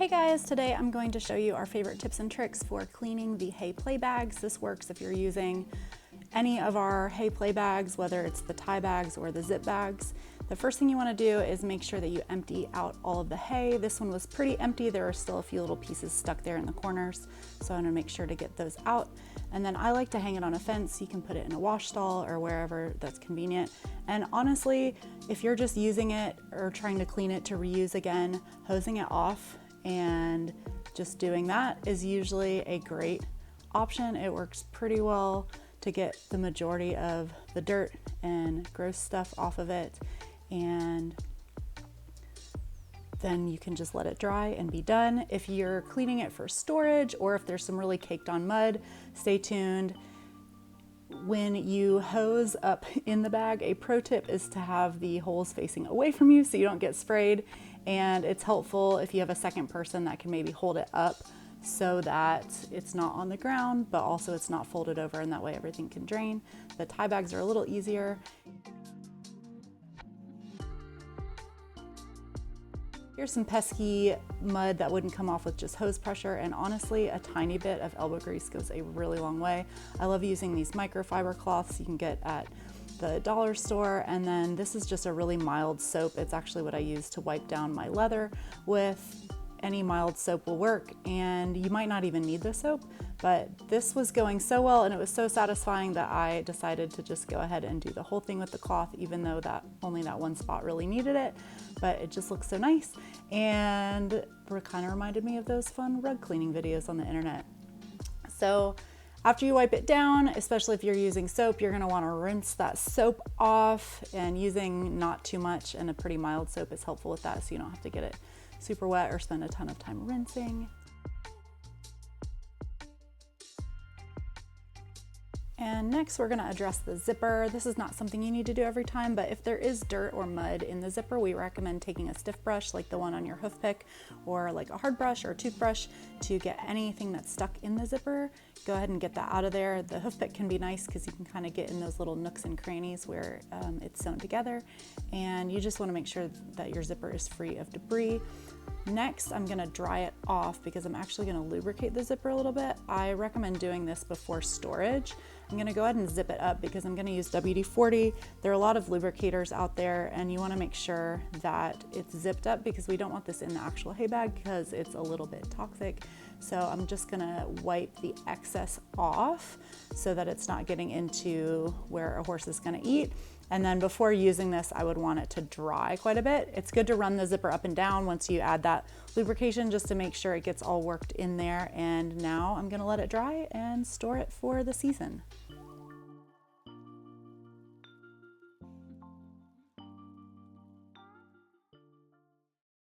Hey guys, today I'm going to show you our favorite tips and tricks for cleaning the HayPlay bags. This works if you're using any of our HayPlay bags, whether it's the tie bags or the zip bags. The first thing you want to do is make sure that you empty out all of the hay. This one was pretty empty. There are still a few little pieces stuck there in the corners, so I'm going to make sure to get those out. And then I like to hang it on a fence. You can put it in a wash stall or wherever that's convenient. And honestly, if you're just using it or trying to clean it to reuse again, hosing it off and just doing that is usually a great option. It works pretty well to get the majority of the dirt and gross stuff off of it, and then you can just let it dry and be done. If you're cleaning it for storage or if there's some really caked on mud, stay tuned. When you hose up in the bag, a pro tip is to have the holes facing away from you so you don't get sprayed, and it's helpful if you have a second person that can maybe hold it up so that it's not on the ground, but also it's not folded over, and that way everything can drain. The tie bags are a little easier. Here's some pesky mud that wouldn't come off with just hose pressure, and honestly, a tiny bit of elbow grease goes a really long way. I love using these microfiber cloths you can get at the dollar store, and then this is just a really mild soap. It's actually what I use to wipe down my leather with. Any mild soap will work, and you might not even need the soap, but this was going so well and it was so satisfying that I decided to just go ahead and do the whole thing with the cloth, even though that only that one spot really needed it, but it just looks so nice, and it kind of reminded me of those fun rug cleaning videos on the internet. So after you wipe it down, especially if you're using soap, you're going to want to rinse that soap off, and using not too much and a pretty mild soap is helpful with that, so you don't have to get it super wet or spend a ton of time rinsing. And next we're going to address the zipper. This is not something you need to do every time, but if there is dirt or mud in the zipper, we recommend taking a stiff brush like the one on your hoof pick, or like a hard brush or a toothbrush, to get anything that's stuck in the zipper. Go ahead and get that out of there. The hoof pick can be nice because you can kind of get in those little nooks and crannies where it's sewn together, and you just want to make sure that your zipper is free of debris. Next, I'm going to dry it off because I'm actually going to lubricate the zipper a little bit. I recommend doing this before storage. I'm going to go ahead and zip it up because I'm going to use WD-40. There are a lot of lubricators out there, and you want to make sure that it's zipped up because we don't want this in the actual hay bag because it's a little bit toxic. So I'm just going to wipe the excess off so that it's not getting into where a horse is going to eat. And then before using this, I would want it to dry quite a bit. It's good to run the zipper up and down once you add that lubrication just to make sure it gets all worked in there. And now I'm gonna let it dry and store it for the season.